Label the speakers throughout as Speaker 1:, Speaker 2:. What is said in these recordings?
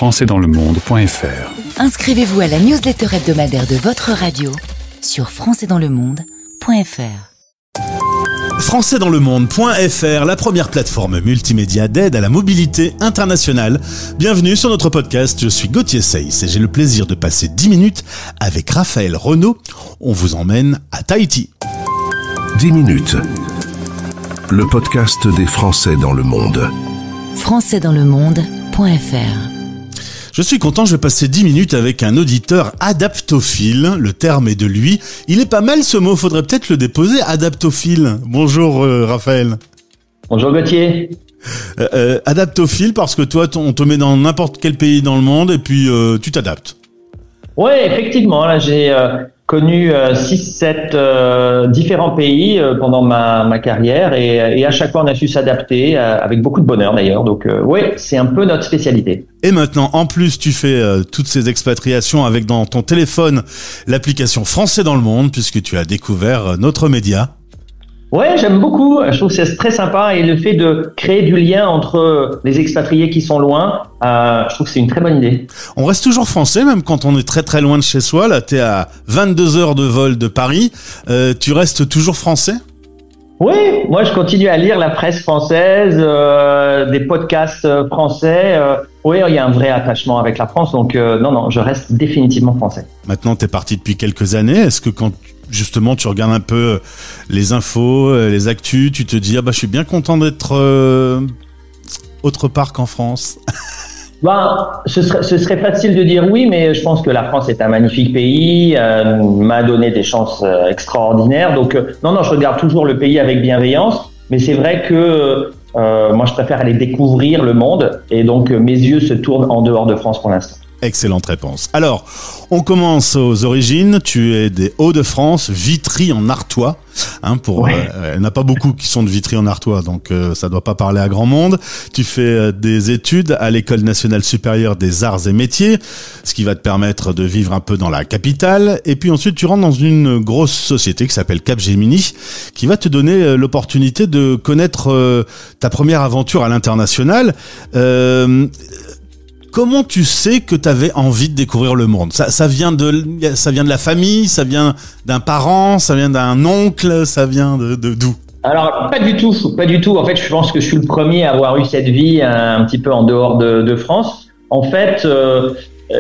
Speaker 1: françaisdanslemonde.fr.
Speaker 2: Inscrivez-vous à la newsletter hebdomadaire de votre radio sur françaisdanslemonde.fr.
Speaker 3: françaisdanslemonde.fr, la première plateforme multimédia d'aide à la mobilité internationale. Bienvenue sur notre podcast, je suis Gauthier Seyss et j'ai le plaisir de passer 10 minutes avec Raphaël Renaud. On vous emmène à Tahiti.
Speaker 4: 10 minutes. Le podcast des Français dans le monde.
Speaker 2: françaisdanslemonde.fr.
Speaker 3: Je suis content, je vais passer 10 minutes avec un auditeur adaptophile. Le terme est de lui. Il est pas mal ce mot, faudrait peut-être le déposer, adaptophile. Bonjour Raphaël.
Speaker 5: Bonjour Gauthier.
Speaker 3: Adaptophile parce que toi, on te met dans n'importe quel pays dans le monde et puis tu t'adaptes.
Speaker 5: Ouais, effectivement, là j'ai connu 6-7 différents pays pendant ma carrière et à chaque fois on a su s'adapter avec beaucoup de bonheur d'ailleurs. Donc ouais, c'est un peu notre spécialité.
Speaker 3: Et maintenant, en plus, tu fais toutes ces expatriations avec dans ton téléphone l'application Français dans le monde puisque tu as découvert notre média.
Speaker 5: Ouais, j'aime beaucoup. Je trouve que c'est très sympa et le fait de créer du lien entre les expatriés qui sont loin, je trouve que c'est une très bonne idée.
Speaker 3: On reste toujours français, même quand on est très très loin de chez soi. Là, t'es à 22 heures de vol de Paris. Tu restes toujours français ?
Speaker 5: Oui, moi je continue à lire la presse française, des podcasts français. Oui, il y a un vrai attachement avec la France, donc non, je reste définitivement français.
Speaker 3: Maintenant, t'es parti depuis quelques années. Est-ce que quand justement tu regardes un peu les infos, les actus, tu te dis je suis bien content d'être autre part qu'en France?
Speaker 5: Ce serait facile de dire oui, mais je pense que la France est un magnifique pays, m'a donné des chances extraordinaires. Donc non, je regarde toujours le pays avec bienveillance, mais c'est vrai que moi je préfère aller découvrir le monde et donc mes yeux se tournent en dehors de France pour l'instant.
Speaker 3: Excellente réponse. Alors, on commence aux origines. Tu es des Hauts-de-France, Vitry en Artois. Il n'y en a pas beaucoup qui sont de Vitry en Artois, donc ça doit pas parler à grand monde. Tu fais des études à l'École nationale supérieure des arts et métiers, ce qui va te permettre de vivre un peu dans la capitale. Et puis ensuite, tu rentres dans une grosse société qui s'appelle Capgemini, qui va te donner l'opportunité de connaître ta première aventure à l'international. Comment tu sais que tu avais envie de découvrir le monde ? Ça vient de la famille, ça vient d'un parent, ça vient d'un oncle, ça vient de d'où ?
Speaker 5: Alors, pas du tout. En fait, je pense que je suis le premier à avoir eu cette vie un petit peu en dehors de France. En fait,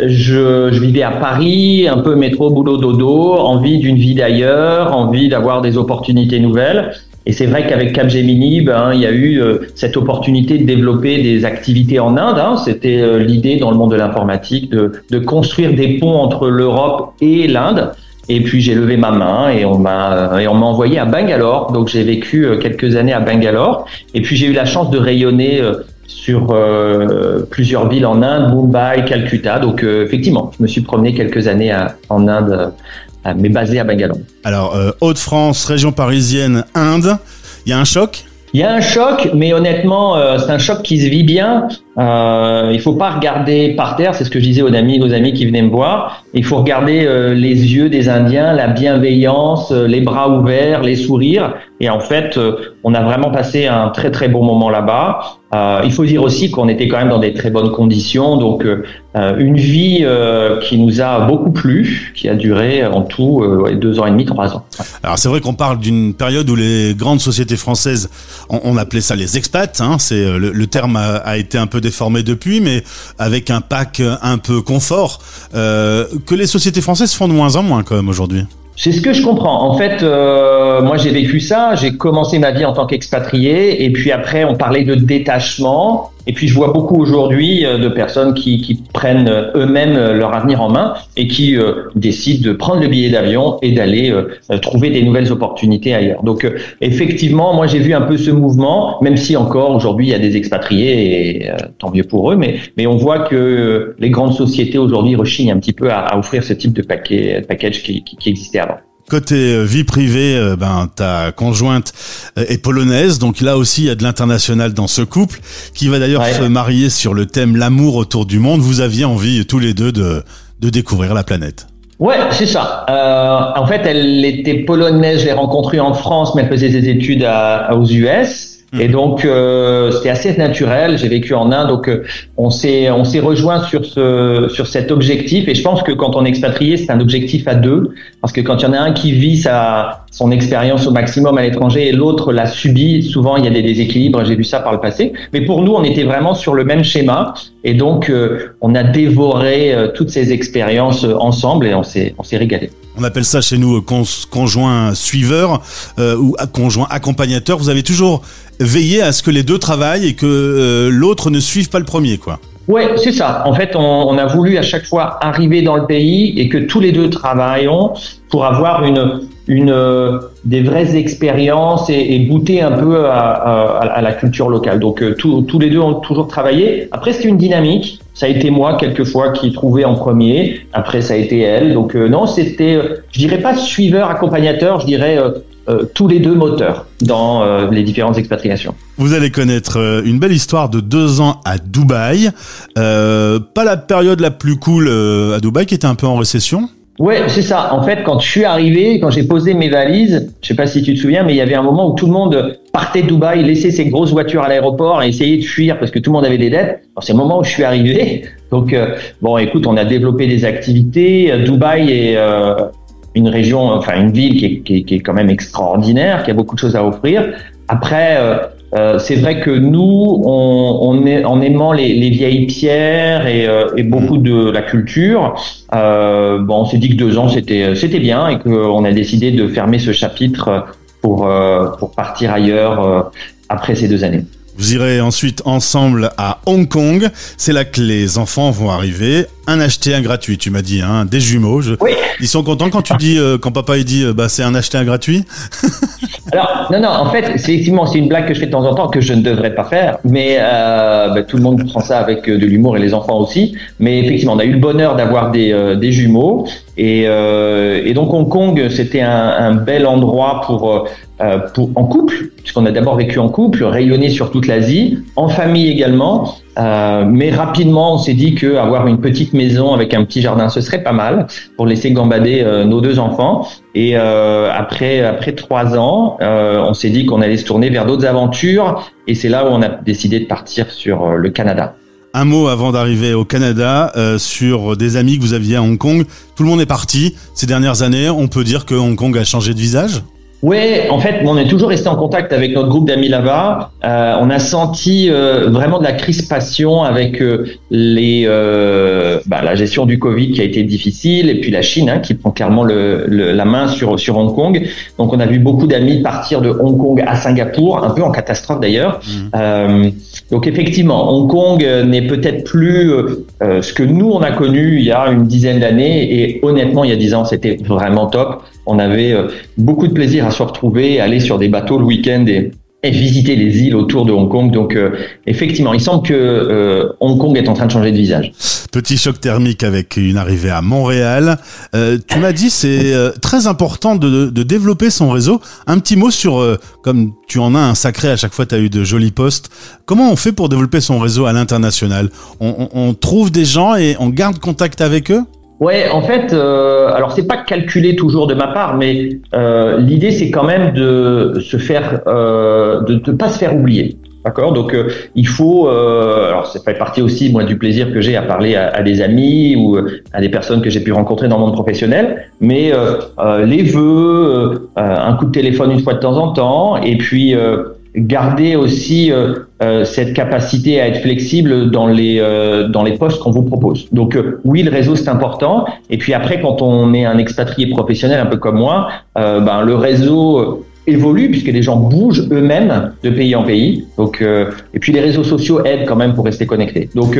Speaker 5: je vivais à Paris, un peu métro, boulot, dodo, envie d'une vie d'ailleurs, envie d'avoir des opportunités nouvelles. Et c'est vrai qu'avec Capgemini, il y a eu cette opportunité de développer des activités en Inde. C'était l'idée dans le monde de l'informatique de construire des ponts entre l'Europe et l'Inde. Et puis j'ai levé ma main et on m'a envoyé à Bangalore. Donc j'ai vécu quelques années à Bangalore. Et puis j'ai eu la chance de rayonner sur plusieurs villes en Inde, Mumbai, Calcutta. Donc effectivement, je me suis promené quelques années en Inde. Mais basé à Bangalore. Alors,
Speaker 3: Hauts-de-France, région parisienne, Inde, il y a un choc ?
Speaker 5: Il y a un choc, mais honnêtement, c'est un choc qui se vit bien. Il faut pas regarder par terre, c'est ce que je disais aux amis qui venaient me voir. Il faut regarder les yeux des Indiens, la bienveillance, les bras ouverts, les sourires. Et en fait, on a vraiment passé un très très bon moment là-bas. Il faut dire aussi qu'on était quand même dans des très bonnes conditions, donc une vie qui nous a beaucoup plu, qui a duré en tout 2 ans et demi, 3 ans.
Speaker 3: Alors c'est vrai qu'on parle d'une période où les grandes sociétés françaises, on appelait ça les expats, c'est le terme a été un peu déformé depuis, mais avec un pack un peu confort que les sociétés françaises font de moins en moins quand même aujourd'hui.
Speaker 5: C'est ce que je comprends. En fait, moi j'ai vécu ça. J'ai commencé ma vie en tant qu'expatrié et puis après on parlait de détachement. Et puis je vois beaucoup aujourd'hui de personnes qui prennent eux-mêmes leur avenir en main et qui décident de prendre le billet d'avion et d'aller trouver des nouvelles opportunités ailleurs. Donc effectivement, moi j'ai vu un peu ce mouvement, même si encore aujourd'hui il y a des expatriés et tant mieux pour eux, mais on voit que les grandes sociétés aujourd'hui rechignent un petit peu à offrir ce type de package qui existait avant.
Speaker 3: Côté vie privée, ta conjointe est polonaise, donc là aussi il y a de l'international dans ce couple, qui va d'ailleurs se marier sur le thème l'amour autour du monde. Vous aviez envie tous les deux de découvrir la planète.
Speaker 5: Ouais, c'est ça. En fait, elle était polonaise, je l'ai rencontrée en France, mais elle faisait ses études aux US. Et donc c'était assez naturel. J'ai vécu en Inde, donc on s'est rejoint sur cet objectif. Et je pense que quand on est expatrié, c'est un objectif à deux, parce que quand il y en a un qui vit son expérience au maximum à l'étranger et l'autre l'a subi, souvent il y a des déséquilibres. J'ai vu ça par le passé. Mais pour nous, on était vraiment sur le même schéma, et donc on a dévoré toutes ces expériences ensemble et on s'est régalé.
Speaker 3: On appelle ça chez nous conjoint suiveur ou conjoint accompagnateur. Vous avez toujours veillé à ce que les deux travaillent et que l'autre ne suive pas le premier, quoi.
Speaker 5: Ouais, c'est ça. En fait, on a voulu à chaque fois arriver dans le pays et que tous les deux travaillons pour avoir des vraies expériences et goûter un peu à la culture locale. Donc tous les deux ont toujours travaillé. Après, c'est une dynamique. Ça a été moi quelquefois qui trouvais en premier. Après, ça a été elle. Donc non, c'était, je dirais pas suiveur, accompagnateur. Je dirais tous les deux moteurs dans les différentes expatriations.
Speaker 3: Vous allez connaître une belle histoire de 2 ans à Dubaï. Pas la période la plus cool à Dubaï, qui était un peu en récession.
Speaker 5: Ouais, c'est ça. En fait, quand je suis arrivé, quand j'ai posé mes valises, je sais pas si tu te souviens, mais il y avait un moment où tout le monde partait de Dubaï, laissait ses grosses voitures à l'aéroport et essayait de fuir parce que tout le monde avait des dettes. Alors, c'est le moment où je suis arrivé. Donc, bon, écoute, on a développé des activités. Dubaï est une région, enfin une ville qui est quand même extraordinaire, qui a beaucoup de choses à offrir. Après, c'est vrai que nous, en aimant les vieilles pierres et beaucoup de la culture, on s'est dit que 2 ans c'était bien et qu'on a décidé de fermer ce chapitre pour partir ailleurs après ces 2 années.
Speaker 3: Vous irez ensuite ensemble à Hong Kong. C'est là que les enfants vont arriver. Un acheté, un gratuit, tu m'as dit, hein, des jumeaux.
Speaker 5: Oui.
Speaker 3: Ils sont contents quand tu dis, quand papa il dit, c'est un acheté, un gratuit.
Speaker 5: Alors non, en fait, effectivement, c'est une blague que je fais de temps en temps que je ne devrais pas faire, mais tout le monde prend ça avec de l'humour et les enfants aussi. Mais effectivement, on a eu le bonheur d'avoir des jumeaux et donc Hong Kong, c'était un bel endroit pour en couple, puisqu'on a d'abord vécu en couple, rayonné sur toute l'Asie, en famille également. Mais rapidement, on s'est dit que avoir une petite maison avec un petit jardin, ce serait pas mal pour laisser gambader nos 2 enfants. Et après 3 ans, on s'est dit qu'on allait se tourner vers d'autres aventures. Et c'est là où on a décidé de partir sur le Canada.
Speaker 3: Un mot avant d'arriver au Canada sur des amis que vous aviez à Hong Kong. Tout le monde est parti ces dernières années. On peut dire que Hong Kong a changé de visage ?
Speaker 5: Ouais, en fait, on est toujours resté en contact avec notre groupe d'amis là-bas. On a senti vraiment de la crispation avec la gestion du Covid qui a été difficile, et puis la Chine qui prend clairement la main sur Hong Kong. Donc, on a vu beaucoup d'amis partir de Hong Kong à Singapour, un peu en catastrophe d'ailleurs. Donc, effectivement, Hong Kong n'est peut-être plus ce que nous on a connu il y a une dizaine d'années. Et honnêtement, il y a 10 ans, c'était vraiment top. On avait beaucoup de plaisir à se retrouver, aller sur des bateaux le week-end et visiter les îles autour de Hong Kong. Donc, effectivement, il semble que Hong Kong est en train de changer de visage.
Speaker 3: Petit choc thermique avec une arrivée à Montréal. Tu m'as dit c'est très important de développer son réseau. Un petit mot sur, comme tu en as un sacré à chaque fois, tu as eu de jolis posts. Comment on fait pour développer son réseau à l'international ? On trouve des gens et on garde contact avec eux ?
Speaker 5: Ouais, en fait, alors c'est pas calculé toujours de ma part, mais l'idée c'est quand même de se faire, de pas se faire oublier, d'accord. Donc il faut, alors ça fait partie aussi moi du plaisir que j'ai à parler à des amis ou à des personnes que j'ai pu rencontrer dans le monde professionnel, mais les vœux, un coup de téléphone une fois de temps en temps, et puis garder aussi cette capacité à être flexible dans les postes qu'on vous propose. Donc oui, le réseau c'est important. Et puis après, quand on est un expatrié professionnel un peu comme moi, le réseau évolue puisque les gens bougent eux-mêmes de pays en pays. Donc et puis les réseaux sociaux aident quand même pour rester connectés. Donc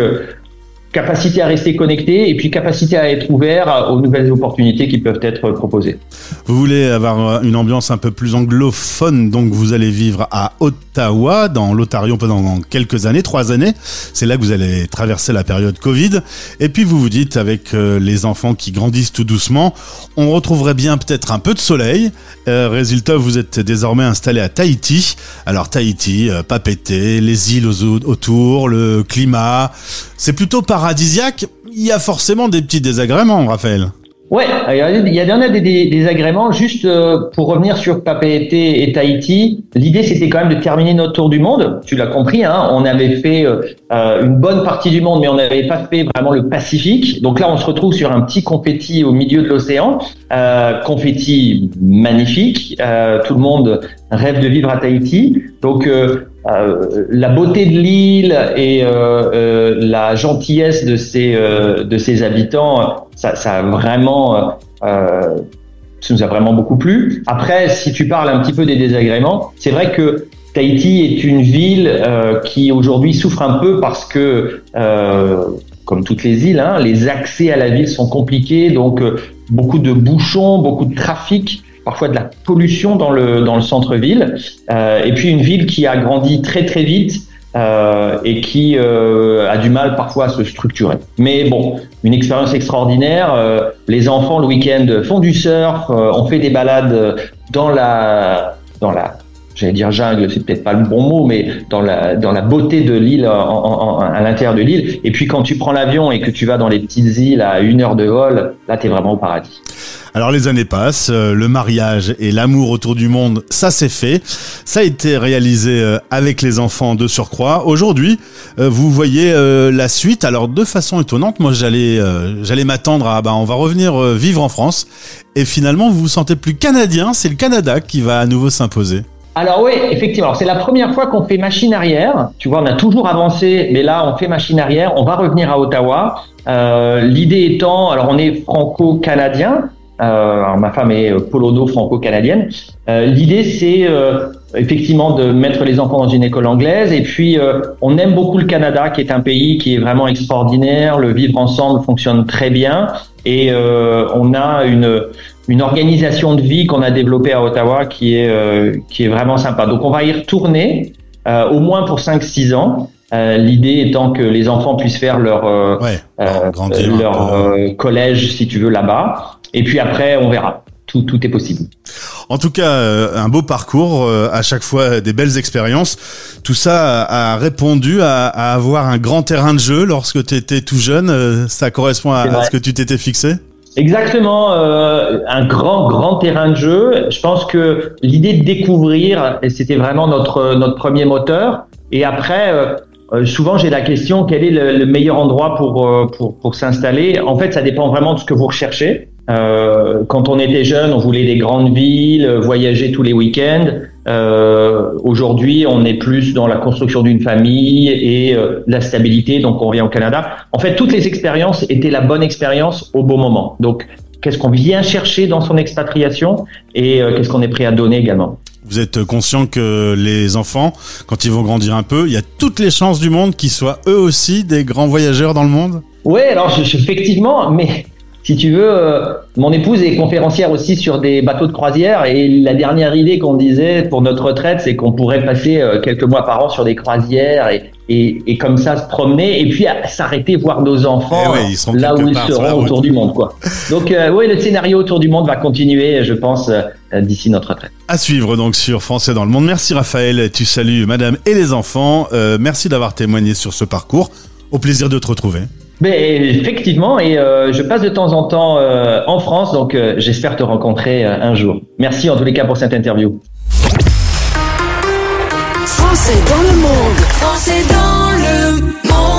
Speaker 5: capacité à rester connecté et puis capacité à être ouvert aux nouvelles opportunités qui peuvent être proposées.
Speaker 3: Vous voulez avoir une ambiance un peu plus anglophone, donc vous allez vivre à Ottawa, dans l'Ontario pendant quelques années, 3 années. C'est là que vous allez traverser la période Covid. Et puis vous vous dites, avec les enfants qui grandissent tout doucement, on retrouverait bien peut-être un peu de soleil. Résultat, vous êtes désormais installé à Tahiti. Alors Tahiti, Papeete, les îles autour, le climat, c'est plutôt paradisiaque. Il y a forcément des petits désagréments, Raphaël.
Speaker 5: Ouais, il y a des agréments. Juste pour revenir sur Papeete et Tahiti, l'idée c'était quand même de terminer notre tour du monde. Tu l'as compris, hein, on avait fait une bonne partie du monde, mais on n'avait pas fait vraiment le Pacifique. Donc là, on se retrouve sur un petit confetti au milieu de l'océan, confetti magnifique. Tout le monde rêve de vivre à Tahiti. Donc la beauté de l'île et la gentillesse de ses habitants, ça a vraiment ça nous a vraiment beaucoup plu. Après, si tu parles un petit peu des désagréments, c'est vrai que Tahiti est une ville qui aujourd'hui souffre un peu parce que comme toutes les îles, hein, les accès à la ville sont compliqués, donc beaucoup de bouchons, beaucoup de trafic, parfois de la pollution dans le centre-ville, et puis une ville qui a grandi très très vite et qui a du mal parfois à se structurer. Mais bon, une expérience extraordinaire. Les enfants le week-end font du surf, on fait des balades dans la j'allais dire jungle, c'est peut-être pas le bon mot, mais dans la beauté de l'île, à l'intérieur de l'île. Et puis quand tu prends l'avion et que tu vas dans les petites îles à 1 heure de vol, là t'es vraiment au paradis.
Speaker 3: Alors les années passent, le mariage et l'amour autour du monde, ça c'est fait. Ça a été réalisé avec les enfants de surcroît. Aujourd'hui, vous voyez la suite. Alors de façon étonnante, moi j'allais m'attendre à on va revenir vivre en France. Et finalement, vous vous sentez plus canadien. C'est le Canada qui va à nouveau s'imposer.
Speaker 5: Alors oui, effectivement. Alors, c'est la première fois qu'on fait machine arrière. Tu vois, on a toujours avancé, mais là, on fait machine arrière. On va revenir à Ottawa. L'idée étant, alors on est franco-canadien. Alors ma femme est polono-franco-canadienne. L'idée, c'est effectivement de mettre les enfants dans une école anglaise. Et puis, on aime beaucoup le Canada, qui est un pays qui est vraiment extraordinaire. Le vivre ensemble fonctionne très bien. Et on a une organisation de vie qu'on a développée à Ottawa qui est vraiment sympa. Donc, on va y retourner au moins pour 5-6 ans. L'idée étant que les enfants puissent faire leur collège, si tu veux, là-bas. Et puis après, on verra. Tout est possible.
Speaker 3: En tout cas, un beau parcours, à chaque fois des belles expériences. Tout ça a répondu à avoir un grand terrain de jeu lorsque tu étais tout jeune. Ça correspond à ce que tu t'étais fixé ? Exactement,
Speaker 5: un grand terrain de jeu. Je pense que l'idée de découvrir, c'était vraiment notre premier moteur. Et après, souvent j'ai la question, quel est le meilleur endroit pour s'installer ? En fait, ça dépend vraiment de ce que vous recherchez. Quand on était jeune, on voulait des grandes villes, voyager tous les week-ends. Aujourd'hui, on est plus dans la construction d'une famille et la stabilité, donc on vient au Canada. En fait, toutes les expériences étaient la bonne expérience au bon moment. Donc, qu'est-ce qu'on vient chercher dans son expatriation et qu'est-ce qu'on est prêt à donner également.
Speaker 3: Vous êtes conscient que les enfants, quand ils vont grandir un peu, il y a toutes les chances du monde qu'ils soient eux aussi des grands voyageurs dans le monde ?
Speaker 5: Oui, alors effectivement, mais... Si tu veux, mon épouse est conférencière aussi sur des bateaux de croisière et la dernière idée qu'on disait pour notre retraite, c'est qu'on pourrait passer quelques mois par an sur des croisières et comme ça se promener et puis s'arrêter voir nos enfants là où ils seront autour du monde, quoi. Donc oui, le scénario autour du monde va continuer, je pense, d'ici notre retraite.
Speaker 3: À suivre donc sur Français dans le monde. Merci Raphaël, tu salues madame et les enfants. Merci d'avoir témoigné sur ce parcours. Au plaisir de te retrouver.
Speaker 5: Mais effectivement, et je passe de temps en temps en France, donc j'espère te rencontrer un jour. Merci en tous les cas pour cette interview.
Speaker 2: Français dans le monde. Français dans le monde.